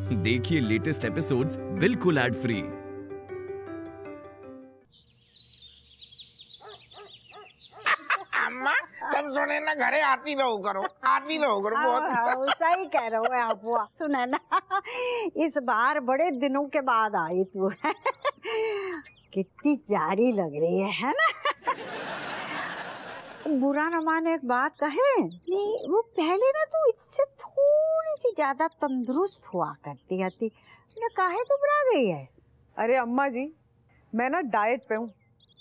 देखिए latest episodes बिल्कुल ad free. अम्मा तुम सुने ना घरे आती रहो करो बहुत। सही कह रहे हो आप। वो सुने ना, इस बार बड़े दिनों के बाद आई तू। कितनी प्यारी लग रही है ना। बुरा न माने एक बात कहे, नहीं वो पहले ना तू इससे थोड़ी सी ज्यादा तंदुरुस्त हुआ करती थी, काहे दुबरा गई है? अरे अम्मा जी, मैं ना डाइट पे हूँ,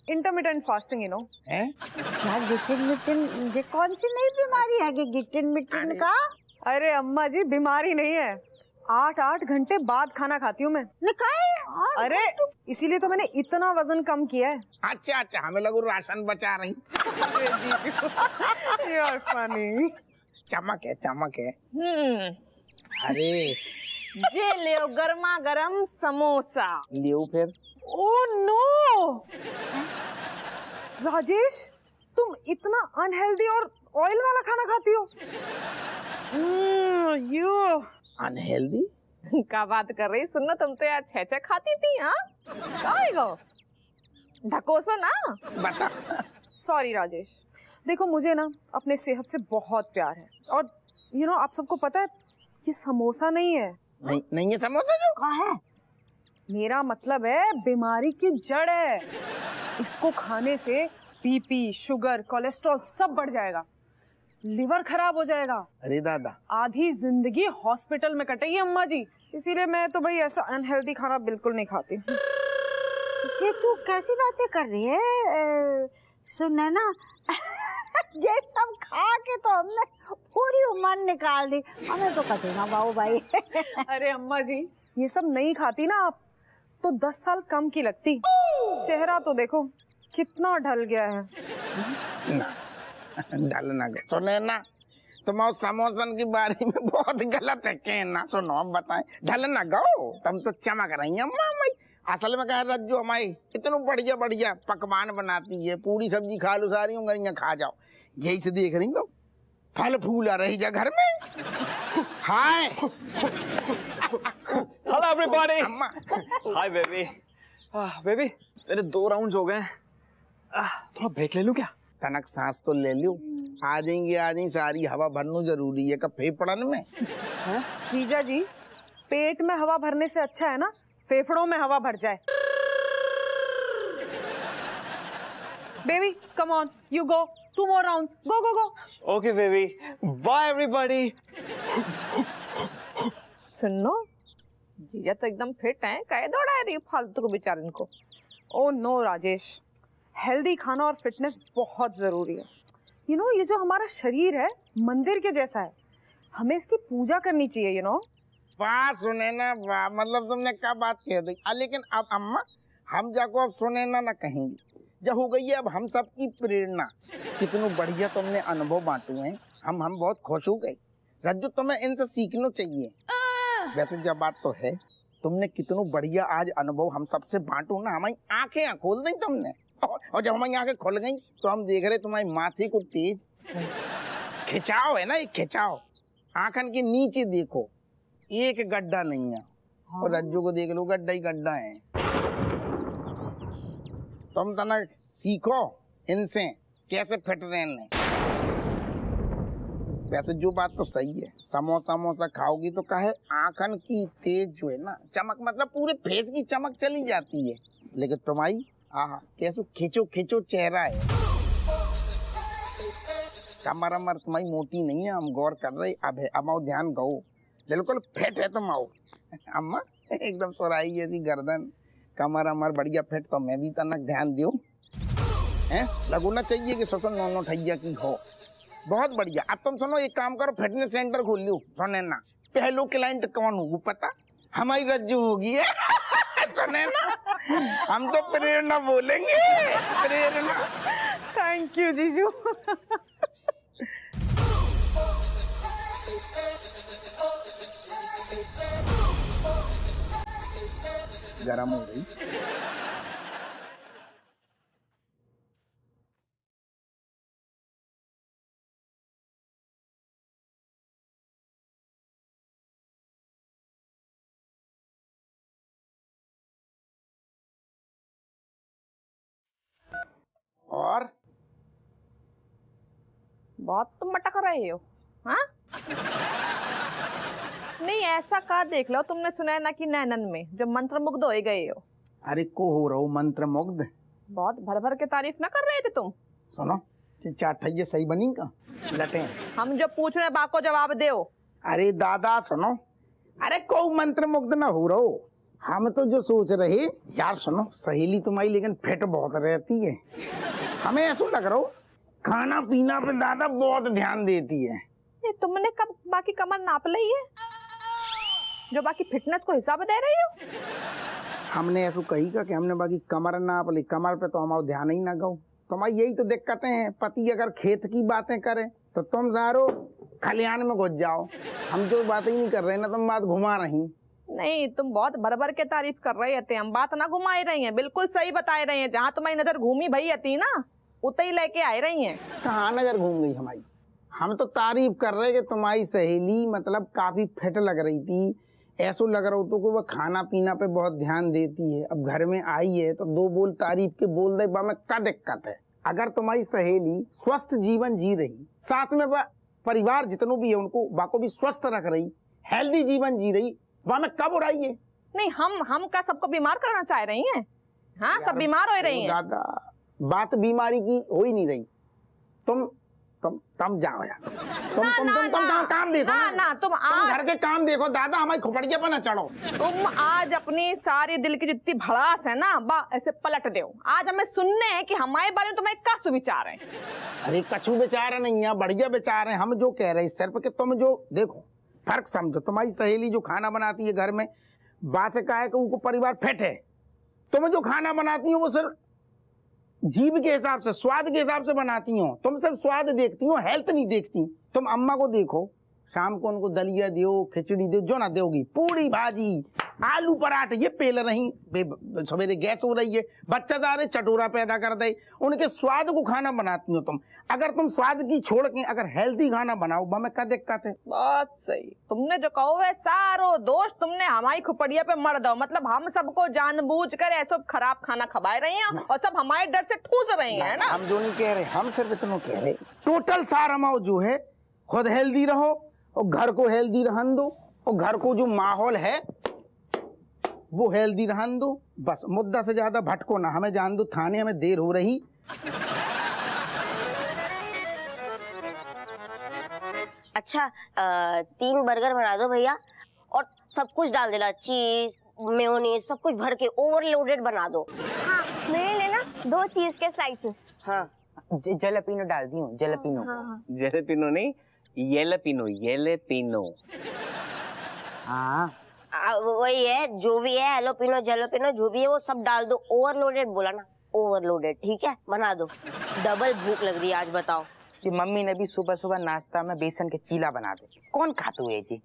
इंटरमिटेंट फास्टिंग क्या गिटिन मिटिन, ये कौन सी नई बीमारी है कि गिटिन मिटिन का? अरे अम्मा जी बीमारी नहीं है, 8-8 घंटे बाद खाना खाती हूँ मैं। अरे इसीलिए तो मैंने इतना वजन कम किया है। अच्छा हमें लगू राशन बचा रही। You're funny। चमक है। अरे ये लियो गर्मा गर्म समोसा। लियो फिर। ओह नो राजेश, तुम इतना अनहेल्दी और ऑयल वाला खाना खाती हो? यू अनहेल्दी क्या बात कर रही? सुनो, तुम तो यार छह खाती थी। हाँ ढकोसो ना। बता। सॉरी राजेश, देखो मुझे ना अपने सेहत से बहुत प्यार है, और आप सबको पता है ये समोसा नहीं है। नहीं है समोसा जो कहाँ है? मेरा मतलब है बीमारी की जड़ है। इसको खाने से बीपी, शुगर, कोलेस्ट्रॉल सब बढ़ जाएगा, लिवर खराब हो जाएगा। अरे दादा, आधी जिंदगी हॉस्पिटल में कटेगी अम्मा जी। इसीलिए मैं तो भाई ऐसा अनहेल्दी खाना बिल्कुल नहीं खाती। ये तू कैसी बातें कर रही है? सुनने ना, ये सब खा के तो हमने पूरी उम्र निकाल दी, हमें तो कटे ना बाबू भाई। अरे अम्मा जी, ये सब नहीं खाती ना आप तो 10 साल कम की लगती। चेहरा तो देखो कितना ढल गया है। ढलना गो सुने ना, तुम उस समोसन की बारे में बहुत गलत है कहना। सुनो हम बताएं, ढलना गो, तुम तो चमक रही अम्मा। असल में कह रज्जू हमारी इतना बढ़िया बढ़िया पकवान बनाती है, पूरी सब्जी खा लो सारी उंगलियां खा जाओ। यही से देख रही हो फल फूल आ रही जा घर में। Hi hello everybody. अम्मा हाय बेबी। बेबी मेरे 2 राउंड्स हो गए हैं, थोड़ा ब्रेक ले लूं क्या? तनक सांस तो ले लो, आ जाएंगी सारी हवा भरना जरूरी है का फेफड़न में। जीजा जी, पेट में हवा भरने से अच्छा है ना फेफड़ों में हवा भर जाए। Baby come on, you go 2 more rounds, go go go। Okay baby, bye everybody. सुनो, जीजा तो एकदम फिट है, काहे दौड़ा रही फालतू को बेचारे को। ओह नो राजेश, हेल्दी खाना और फिटनेस बहुत जरूरी है। ये जो हमारा शरीर है मंदिर के जैसा है, हमें इसकी पूजा करनी चाहिए। वाह सुने ना वाह, मतलब तुमने क्या बात कह दी। लेकिन अब अम्मा हम जाको अब सुने ना कहेंगे, जब हो गई है अब हम सबकी प्रेरणा। कितने बढ़िया तुमने अनुभव बांटू हैं, हम बहुत खुश हो गए। रज्जू तुम्हें इनसे सीखना चाहिए। वैसे जब बात तो है, तुमने कितनों बढ़िया आज अनुभव हम सबसे बांटू ना, हमारी आंखें खोल दी तुमने। और जब हमारी आंखें खुल गई तो हम देख रहे तुम्हारी माथे को तेज खिंचाव है ना, एक खिंचाव। आंखन के नीचे देखो, एक गड्ढा नहीं है। और रज्जू को देख लो, गड्ढा ही गड्ढा है। तुम तना सीखो इनसे कैसे फिट रहने। वैसे जो बात तो सही है, समोसा खाओगी तो कहे आंखन की तेज जो है ना चमक, मतलब पूरे फेस की चमक चली जाती है। लेकिन तुम्हारी कैसे खिंचो चेहरा है। कमर तुम्हारी मोटी नहीं है, हम गौर कर रहे। अब आओ ध्यान गो, बिल्कुल फिट है तुम। आओ अम्मा, एकदम सोराई जैसी गर्दन, कमर अमर बढ़िया फिट। तो मैं भी तनक ध्यान दियो हैं, लगना चाहिए कि सोचो नौ ठैया की हो। बहुत बढ़िया। अब तुम सुनो, एक काम करो, फिटनेस सेंटर खोल लो। सुने ना, पहलो क्लाइंट कौन होगी पता? हमारी रज्जू होगी है। सुने ना, हम तो प्रेरणा बोलेंगे, प्रेरणा। थैंक यू जीजू। गरम हो गई। और बहुत तुम मटक रहे हो। हाँ नहीं ऐसा का देख लो, तुमने सुना है ना कि नैनन में जो मंत्र मुग्ध हो गए हो। अरे को हो रहा हूँ मंत्र मुग्ध। बहुत भर भर के तारीफ ना कर रहे थे तुम। सुनो चाटैया सही बनी का लटे। हम जो पूछ रहे हैं बाप को जवाब दो। अरे दादा सुनो, अरे को मंत्र मुग्ध ना हो रहा हो। हम तो जो सोच रहे यार, सुनो सहेली तुम्हारी लेकिन फिट बहुत रहती है। हमें ऐसा लग रहा हो खाना पीना पे दादा बहुत ध्यान देती है। ये तुमने कब बाकी कमर नाप ली है जो बाकी फिटनेस को हिसाब दे रही हो? हमने ऐसा कही का कि हमने बाकी कमर नाप ली, कमर पे तो हमारा ध्यान ही ना गो। तुम्हारी यही तो दिक्कतें हैं, पति अगर खेत की बातें करे तो तुम सारो खलियान में घुस जाओ। हम जो बातें ही नहीं कर रहे ना, तुम बात घुमा रही। नहीं तुम बहुत भर भर के तारीफ कर रहे थे, हम बात ना घुमा रही हैं, बिल्कुल सही बता रही हैं। जहाँ तुम्हारी नजर घूमी भई थी ना उत ही लेके आ रही हैं। कहाँ नजर घूम गई हमारी? हम तो तारीफ कर रहे कि तुम्हारी सहेली मतलब काफी फिट लग रही थी। ऐसा लग रहा हो तो वो खाना पीना पे बहुत ध्यान देती है। अब घर में आई है तो दो बोल तारीफ के बोल दे, में क्या दिक्कत है? अगर तुम्हारी सहेली स्वस्थ जीवन जी रही, साथ में परिवार जितनों भी है उनको बाको भी स्वस्थ रख रही, हेल्दी जीवन जी रही, वह में कब उड़ाई है? नहीं हम का सबको बीमार करना चाह रही हैं? हाँ सब बीमार हो रही हैं। दादा बात बीमारी की हो ही नहीं रही। तुम जाओ यार, तुम काम देखो ना तुम घर के काम देखो दादा, हमारी खोपड़िया पर ना चढ़ो। तुम आज अपनी सारी दिल की जितनी भड़ास है ना बा ऐसे पलट दो। आज हमें सुनने हैं कि हमारे बारे में तुम्हें क्या सुविचार है। अरे कछु विचार नहीं है, बढ़िया विचार है। हम जो कह रहे हैं इस तरफ कि तुम जो देखो फर्क समझो। तुम्हारी सहेली जो खाना बनाती है घर में, बात का है कि उनको परिवार फिट है। तुम जो खाना बनाती हो वो सिर्फ जीभ के हिसाब से, स्वाद के हिसाब से बनाती हो। तुम सिर्फ स्वाद देखती हो, हेल्थ नहीं देखती। तुम अम्मा को देखो, शाम को उनको दलिया दो, खिचड़ी दो, जो ना दोगी, पूरी भाजी, आलू पराठे ये पेल रही, सवेरे गैस हो रही है, बच्चा जा रहे चटोरा पैदा कर दे। उनके स्वाद को खाना बनाती हो तुम। अगर तुम स्वाद की छोड़ के अगर हेल्थी खाना बनाओ, हमें क्या दिक्कत है? बहुत सही, तुमने जो कहो है सारो दोष तुमने हमारी खुपड़िया पे मर दो। मतलब हम सबको जानबूझकर ऐसा खराब खाना खवाए रही हैं और सब हमारे डर से ठूस रही हैं ना। हम जो नहीं कह रहे, हम सिर्फ इतना कह रहे टोटल सारा जो है खुद हेल्दी रहो और घर को हेल्दी रहन दो, और घर को जो माहौल है वो हेल्दी रहन दो। बस मुद्दा से ज्यादा भटको ना, हमें जान दो थाने हमें देर हो रही। अच्छा 3 बर्गर बना दो भैया, और सब कुछ डाल देना, चीज मेयोनीज सब कुछ भर के ओवरलोडेड बना दो। हाँ मेरे लेना 2 चीज के स्लाइसेस। हाँ जलेपिनो डाल दी हूँ, जलेपिनो। हाँ। जलेपिनो नहीं, येलेपिनो, येलेपिनो। हाँ वही है, जो भी है एलोपिनो जेलोपिनो जो भी है वो सब डाल दो। ओवरलोडेड बोला ना, ओवरलोडेड। ठीक है बना दो। डबल भूख लग रही है आज, बताओ। जी मम्मी ने भी सुबह सुबह नाश्ता में बेसन के चीला बना दे। कौन खाते हुए जी?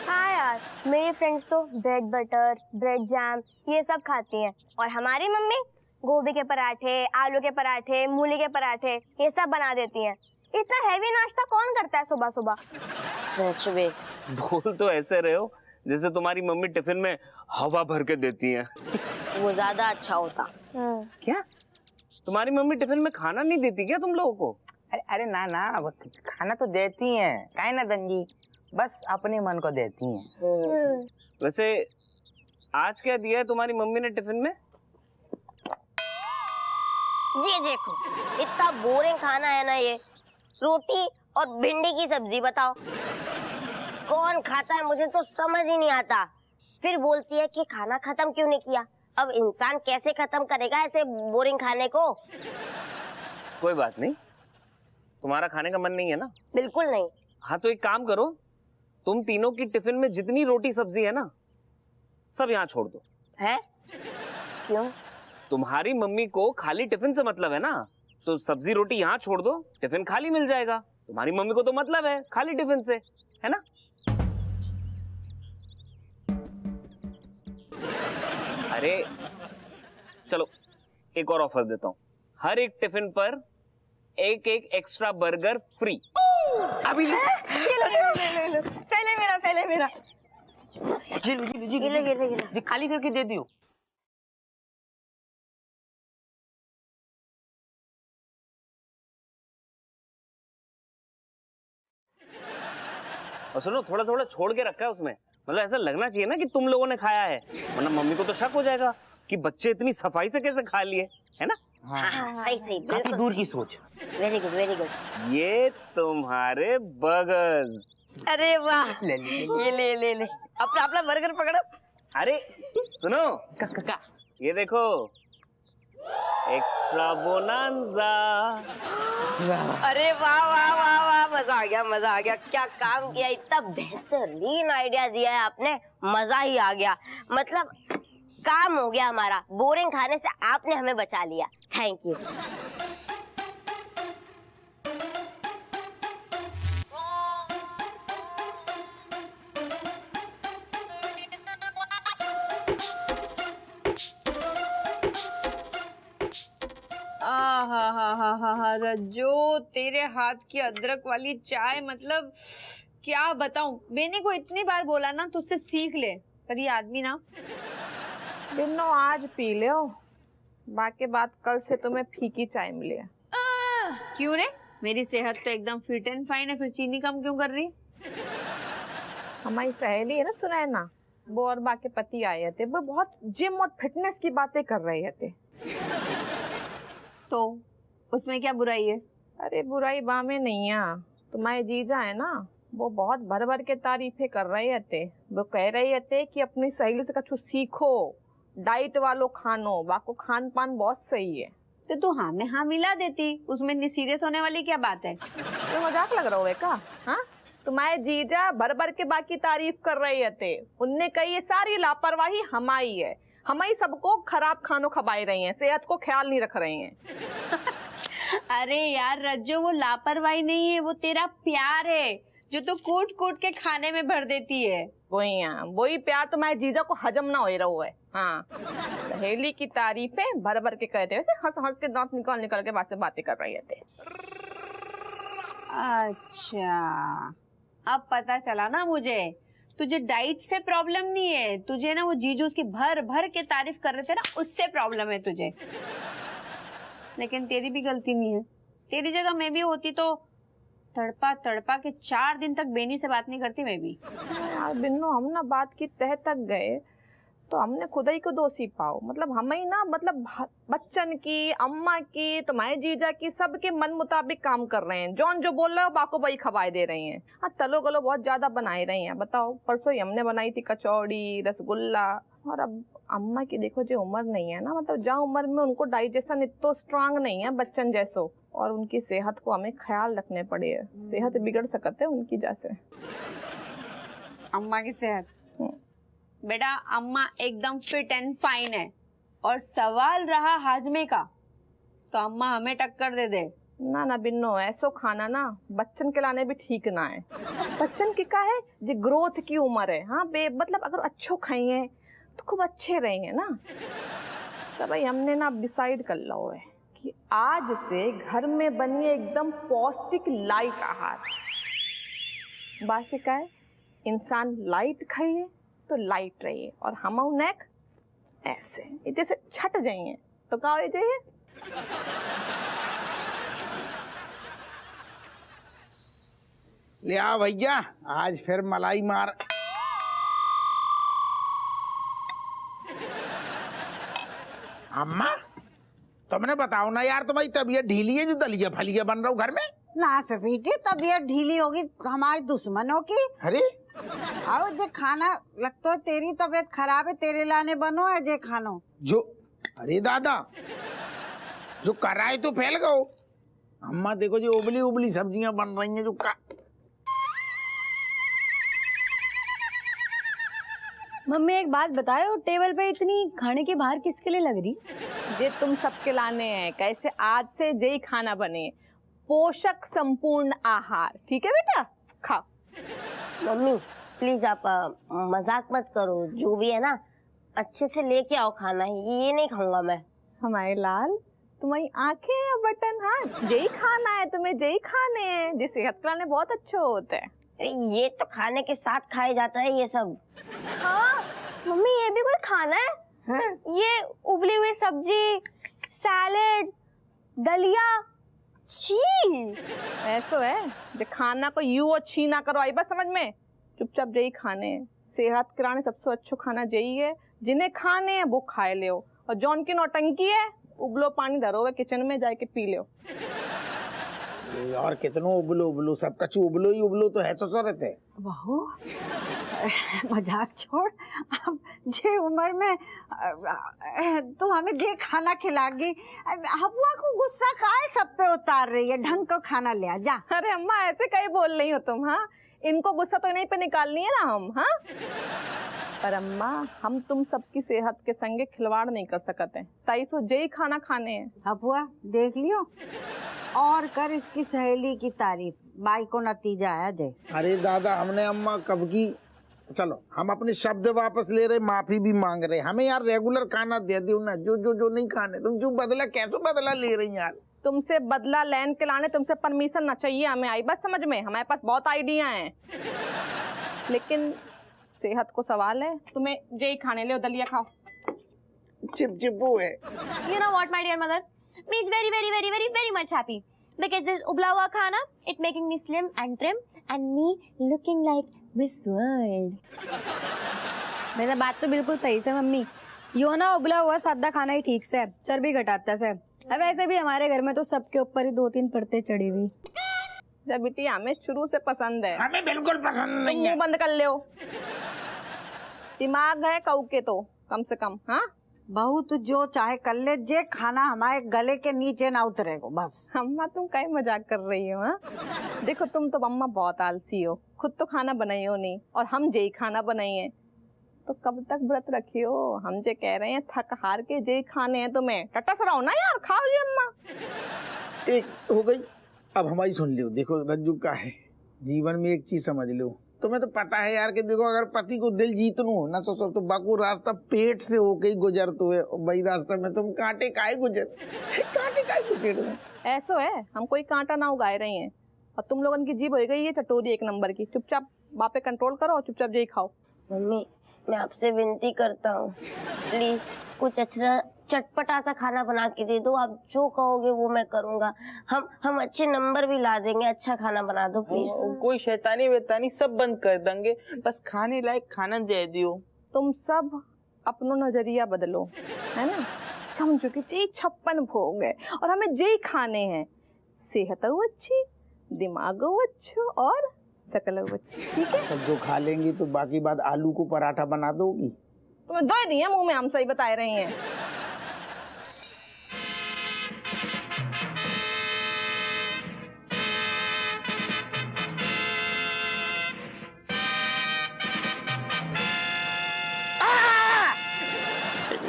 हाँ यार मेरी फ्रेंड्स तो ब्रेड बटर, ब्रेड जैम ये सब खाती हैं, और हमारी मम्मी गोभी के पराठे, आलू के पराठे, मूली के पराठे ये सब बना देती हैं। इतना हैवी नाश्ता कौन करता है सुबह सुबह? सच में बोल तो ऐसे रहे हो जैसे तुम्हारी मम्मी टिफिन में हवा भर के देती है। वो ज्यादा अच्छा होता। क्या तुम्हारी मम्मी टिफिन में खाना नहीं देती क्या तुम लोगों को? अरे ना ना, वो खाना तो देती हैं, काहे ना दंगी, बस अपने मन को देती हैं। वैसे आज क्या दिया है तुम्हारी मम्मी ने टिफिन में? ये देखो इतना बोरिंग खाना है ना ये, रोटी और भिंडी की सब्जी। बताओ कौन खाता है, मुझे तो समझ ही नहीं आता। फिर बोलती है कि खाना खत्म क्यों नहीं किया। अब इंसान कैसे खत्म करेगा ऐसे बोरिंग खाने को? कोई बात नहीं, तुम्हारा खाने का मन नहीं है ना? बिल्कुल नहीं। हाँ तो एक काम करो, तुम तीनों की टिफिन में जितनी रोटी सब्जी है ना सब यहाँ छोड़ दो। है? क्यों? तुम्हारी मम्मी को खाली टिफिन से मतलब है ना, तो सब्जी रोटी यहाँ छोड़ दो, टिफिन खाली मिल जाएगा। तुम्हारी मम्मी को तो मतलब है खाली टिफिन से, है ना? अरे चलो एक और ऑफर देता हूँ, हर एक टिफिन पर एक एक्स्ट्रा बर्गर फ्री। अभी ले लो। पहले मेरा जी खाली करके दे दियो। और सुनो, थोड़ा थोड़ा छोड़ के रखा है उसमें, मतलब ऐसा लगना चाहिए ना कि तुम लोगों ने खाया है, वरना मम्मी को तो शक हो जाएगा कि बच्चे इतनी सफाई से कैसे खा लिए, है ना? हाँ, सही सही, काफी बिल्कुल दूर की सोच। Very good very good. ये तुम्हारे बर्गर्स। अरे वाह, ये ले ले ले, अपना अपना बर्गर पकड़ो। अरे सुनो, ये देखो, एक्स्ट्रा बोनांजा। अरे वाह वाह वाह वाह, मजा आ गया मजा आ गया। क्या काम किया, इतना बेहतरीन आइडिया दिया है आपने, मजा ही आ गया। मतलब काम हो गया हमारा, बोरिंग खाने से आपने हमें बचा लिया। Thank you. हा रज्जो, तेरे हाथ की अदरक वाली चाय, मतलब क्या बताऊं। मैंने को इतनी बार बोला ना तुझसे सीख ले, पर ये आदमी ना। बिन्नो आज पी ले, बाकी बात कल से तुम्हें फीकी चाय मिले। क्यों रे, मेरी सेहत तो एकदम फिट एंड फाइन है, फिर चीनी कम क्यों कर रही? हमारी सहेली है ना सुनैना, वो और बाकी पति आए थे, वो बहुत जिम और फिटनेस की बातें कर रहे थे। तो उसमें क्या बुराई है? अरे बुराई बामे नहीं है, तुम्हारे जीजा है ना, वो बहुत भर भर के तारीफें कर रहे थे। वो कह रहे थे कि अपनी सहेली से कुछ सीखो, डाइट वालों खानो, वाको खान पान बहुत सही है। तो तू हाँ में हाँ मिला देती, उसमें इतनी सीरियस होने वाली क्या बात है? तो मजाक लग रहा है का? हाँ, तुम्हारे जीजा भर भर के बाकी तारीफ कर रहे थे। उनने कही ये सारी लापरवाही हमारी है, हमारी सबको खराब खानों खवाई रही हैं, सेहत को ख्याल नहीं रख रही हैं। अरे यार रज्जो, वो लापरवाही नहीं है, वो तेरा प्यार है जो तू कूट कूट के खाने में भर देती है। वही प्यार तुम्हारे जीजा को हजम ना हो रहा है। हाँ, सहेली की तारीफें भर भर के कहते, वैसे हंस हंस के दांत निकाल निकाल के बातें कर रहे थे। अच्छा, अब पता चला ना मुझे, तुझे डाइट से प्रॉब्लम नहीं है, तुझे ना वो जीजू उसकी भर भर के तारीफ कर रहे थे ना, उससे प्रॉब्लम है तुझे। लेकिन तेरी भी गलती नहीं है, तेरी जगह मैं भी होती तो तड़पा तड़पा के 4 दिन तक बेनी से बात नहीं करती मैं भी। यार बिन्नो, हम ना बात की तह तक गए तो हमने खुद ही को दोषी पाओ। मतलब हम ही ना, मतलब बच्चन की, अम्मा की, तुम्हारे जीजा की, सबके मन मुताबिक काम कर रहे हैं। जॉन जो बोल रहे हो बाको वही खवाए दे रही हैं। हाँ, तलो गलो बहुत ज्यादा बनाए रही हैं। बताओ, परसों ही हमने बनाई थी कचौड़ी, रसगुल्ला। और अब अम्मा की देखो जो उम्र नहीं है ना, मतलब जहाँ उम्र में उनको डाइजेशन इतना स्ट्रांग नहीं है बच्चन जैसो, और उनकी सेहत को हमें ख्याल रखने पड़े है। सेहत बिगड़ सकते है उनकी जैसे। अम्मा की सेहत बेटा, अम्मा एकदम फिट एंड फाइन है, और सवाल रहा हाजमे का तो अम्मा हमें टक्कर दे दे। ना ना बिन्नो, ऐसो खाना ना बच्चन के लाने भी ठीक ना है। बच्चन की का है जो ग्रोथ की उम्र है। हाँ मतलब अगर अच्छो खाइए तो खूब अच्छे रहेंगे ना। तो भाई हमने ना डिसाइड कर लो है कि आज से घर में बनिए एकदम पौष्टिक लाइट आहार। बासी का है, इंसान लाइट खाइए तो लाइट रहिए, और हम नेक ऐसे जैसे छट जाइए तो क्या हो जाइए। ले आ भैया, आज फिर मलाई मार। अम्मा, तुमने बताओ ना यार, तुम्हारी तबीयत ढीली है जो दलिया फलिया बन रहा हूँ घर में। ना से बेटी, तबीयत ढीली होगी हमारे दुश्मनों की। अरे आओ जे खाना लगता है तेरी तबीयत खराब है, तेरे लाने बनो है जे खानो जो। अरे दादा, जो कराए तो फैल गओ। अम्मा देखो जो उबली उबली सब्जियां बन रही हैं जो का। मम्मी एक बात बताओ, टेबल पे इतनी खाने की बाहर किसके लिए लग रही? ये तुम सबके लाने हैं, कैसे आज से यही खाना बने, पोषक संपूर्ण आहार। ठीक है बेटा, खाओ। मम्मी प्लीज आप मजाक मत करो, जो भी है ना अच्छे से लेके आओ खाना, ये नहीं खाऊंगा मैं। हमारे लाल, तुम्हारी आंखें या बटन, हाँ यही खाना है तुम्हें, यही खाने हैं, जिस सेहत के लाने बहुत अच्छे होते हैं। ये तो खाने के साथ खाया जाता है ये सब। हाँ मम्मी, ये भी कोई खाना है? ये उबली हुई सब्जी, सैलेड, दलिया, छी। ऐसो है जो खाना को यूं अच्छी ना करो, आई बस समझ में। चुपचाप जई खाने हैं, सेहत के लाने सबसे अच्छो खाना यही है। जिन्हें खाने हैं वो खाए ले, और जौन की नौटंकी है उबलो पानी धरो है किचन में जाके पी लो। और कितनो उबलो उबलो, सब कछु उबलो ही उबलो तो है ससुरत है। बहू मजाक छोड़, अब जे उम्र में तो हमें जे खाना खिलागी। हबुआ को गुस्सा काहे सब पे उतार रही है? ढंग का खाना ले आ जा। अरे अम्मा ऐसे कहीं बोल रही हो तुम? हाँ, इनको गुस्सा तो इन्हीं पे निकालनी है ना हम। हाँ, पर अम्मा हम तुम सबकी सेहत के संगे खिलवाड़ नहीं कर सकते, ताई सो जे खाना खाने हैं। हबुआ देख लियो और कर इसकी सहेली की तारीफ, बाई को नतीजा आया जे। अरे दादा हमने अम्मा कब की, चलो हम अपने शब्द वापस ले रहे, माफी भी मांग रहे। हमें यार रेगुलर खाना दे दो ना, जो जो जो नहीं खाने। तुम जो बदला कैसे बदला ले रही यार? तुमसे बदला लेन के लाने तुमसे परमिशन ना चाहिए हमें, आई बस समझ में। हमारे पास बहुत आइडिया हैं, लेकिन सेहत को सवाल है। तुम्हें जे खाने ले, दलिया खाओ। चिपचिपू है। You know what, my dear mother? Me is very, very, very, very, very much happy because this उबला हुआ खाना it making me slim and trim and me looking like Miss World. वैसे बात तो बिल्कुल सही से मम्मी, यो ना उबला हुआ सादा खाना ही ठीक से चर्बी घटाता से। अब वैसे भी हमारे घर में तो सबके ऊपर ही 2-3 परतें चढ़ी हुई। जब बेटी हमें शुरू से पसंद है। हमें बिल्कुल पसंद नहीं है। मुंह बंद कर लो, दिमाग है कऊ के तो कम से कम। हाँ बहू तू जो चाहे कर ले, जे खाना हमारे गले के नीचे ना उतरे को बस। अम्मा तुम कहीं मजाक कर रही हो? हाँ, देखो तुम तो अम्मा बहुत आलसी हो, खुद तो खाना बनाई हो नहीं, और हम जे खाना बनाइए तो कब तक व्रत रखी हो? हम जे कह रहे हैं थक हार के जे खाने हैं तुम्हें, टटस रहो ना यार, खाओ जी अम्मा। एक हो गई, अब हमारी सुन लो। देखो रज्जू का है, जीवन में एक चीज समझ लो, तुम्हें तो पता है यार कि देखो अगर पति को दिल जीतनू हो ना तो बाकू रास्ता पेट से होके ही गुजरतो है। वही रास्ता में तुम कांटे काहे गुजर, कांटे काहे गुजर में। ऐसो है, हम कोई कांटा ना उगाए रही हैं, और तुम लोगों की जीभ हो गई है चटोरी एक नंबर की। चुपचाप बापे कंट्रोल करो और चुपचाप जे खाओ। मम्मी मैं आपसे विनती करता हूँ, प्लीज कुछ अच्छा चटपटा सा खाना बना के दे दो। आप जो कहोगे वो मैं करूँगा। हम अच्छे नंबर भी ला देंगे, अच्छा खाना बना दो प्लीज। कोई शैतानी वेतानी सब बंद कर देंगे, बस खाने लायक खाना दे दियो। तुम सब अपनो नजरिया बदलो, है ना? समझो कि जे 56 भोग है और हमें जे खाने हैं। सेहत अच्छी, दिमाग अच्छो और सकल अच्छी, ठीक है? सब जो खा लेंगी तो बाकी बात आलू को पराठा बना दोगी। तुम्हें दो दिए मुंह में, हम सही बता रही हैं।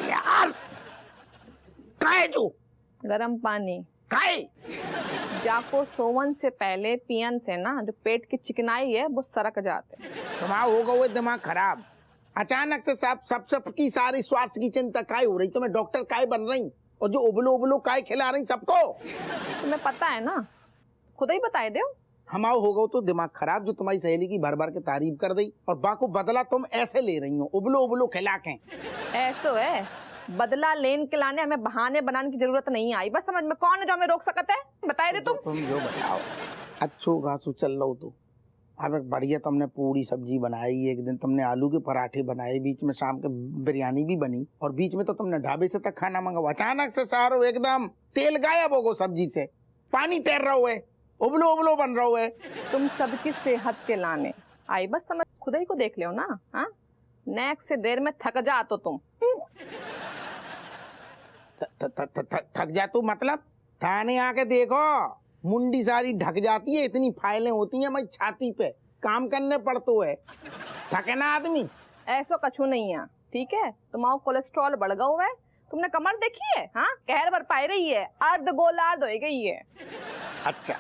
यार काहे जो गरम पानी काहे जाको सोवन से पहले पियन से ना जो पेट की चिकनाई है वो सरक जाते। तुम्हारा होगा वो दिमाग खराब। अचानक से सबकी सारी स्वास्थ्य की चिंता काहे हो रही? तुम्हें डॉक्टर काहे बन रही? और जो उबलो उबलो काहे खिला रही सबको? तुम्हें पता है ना, खुद ही बताए दो। हमारा होगा तो दिमाग खराब, जो तुम्हारी सहेली की भर भर के तारीफ कर दी और बाको बदला तुम ऐसे ले रही हो उबलो उबलो खिला के। ऐसो है, बदला लेन के लाने हमें बहाने बनाने की जरूरत नहीं आई। बस समझ में कौन है जो हमें रोक सकते है? बताए दे तुम जो बताओ। अच्छो घासू चल रहा हो तो अब एक बढ़िया तुमने पूरी सब्जी बनाई, एक दिन तुमने आलू के पराठे बनाए, बीच में शाम के बिरयानी भी बनी, और बीच में तो तुमने ढाबे से तक खाना मंगावा। अचानक से सारो एकदम तेल गायब होगो सब्जी से, पानी तैर रहा है, उबलो उबलो बन रहा है। तुम सबकी सेहत के लाने आई, बस समझ खुद ही को देख लो ना। हाँ, नेक्स्ट से देर में थक जा तो तुम थक जा तू मतलब? थाने आके देखो, मुंडी सारी ढक जाती है, इतनी फाइलें होती हैं हमारी छाती पे, काम करने पड़तो है। थके ना आदमी? ऐसो कछु नहीं है, ठीक है? तुम्हारा कोलेस्ट्रॉल बढ़ गया हुआ है, तुमने कमर देखी है? हाँ, कहर भर पाई रही है, अर्ध गोलार्ध हो गई है। अच्छा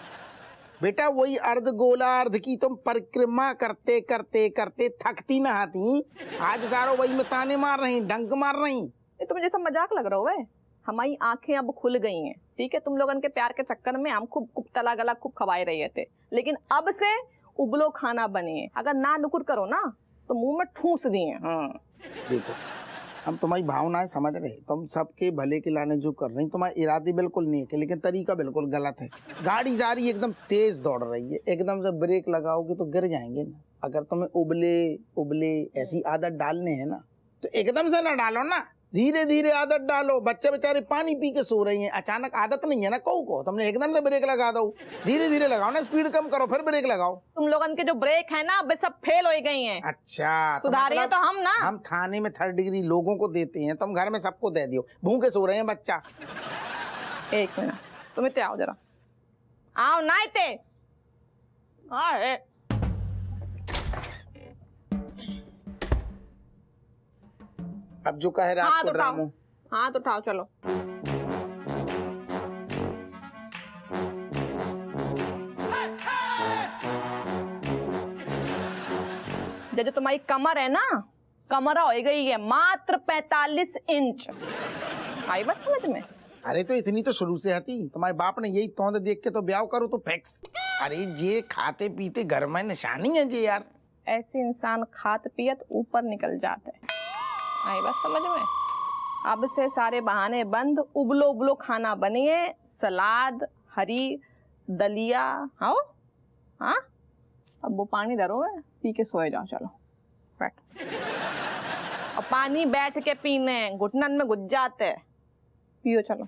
बेटा, वही अर्ध गोलार्ध की तुम परिक्रमा करते करते करते थकती ना आती, आज सारो वही में ताने मार रही, डंक मार रही। ये तुम्हें जैसा मजाक लग रहा है? हमारी आंखें अब खुल गई हैं, ठीक है? तुम लोगों के प्यार के चक्कर में हम खूब तला गला खूब खवाए रहे थे, लेकिन अब से उबलो खाना बने। अगर ना नुकुर करो ना तो मुंह में ठूस दिए। हाँ देखो, हम तुम्हारी भावनाएं समझ रहे, तुम सबके भले के लाने जो कर रही, तुम्हारे इरादे बिल्कुल नहीं है, लेकिन तरीका बिल्कुल गलत है। गाड़ी जा रही है एकदम तेज दौड़ रही है, एकदम से ब्रेक लगाओगे तो गिर जाएंगे ना। अगर तुम्हें उबले उबले ऐसी आदत डालने हैं ना तो एकदम से ना डालो ना, धीरे धीरे आदत डालो। बच्चे बेचारे पानी पी के सो रही हैं, अचानक आदत नहीं है ना को तुमने एकदम से ब्रेक लगा दो। धीरे धीरे लगाओ ना, स्पीड कम करो फिर ब्रेक लगाओ। तुम लोगन के जो ब्रेक है ना अब सब फेल हो गई हैं। अच्छा सुधारिए तो हम ना। हम थाने में 3rd डिग्री लोगों को देते हैं, तुम घर में सबको दे दियो। भूखे सो रहे हैं बच्चा। एक मिनट, तुम इतने आओ जरा, आओ ना इतने। अब जो कहे रात हाँ को तो उठाओ, ड्रामो। हाँ तो उठाओ चलो। जो तुम्हारी कमर है ना, कमर हो गई है मात्र 45 इंच। आई बात समझ में? अरे तो इतनी तो शुरू से आती, तुम्हारे बाप ने यही तौंद देख के तो ब्याह करो तो फैक्स। अरे ये खाते पीते घर में निशानी है जी यार। ऐसे इंसान खात पियत ऊपर निकल जाते हैं। आई बात समझ में? अब से सारे बहाने बंद, उबलो उबलो खाना बनिए, सलाद, हरी दलिया। हाँ हाँ, अब वो पानी धरो है, पी के सोए जाओ। चलो बैठ। और पानी बैठ के पीने, घुटनन में घुस जाते, पियो चलो।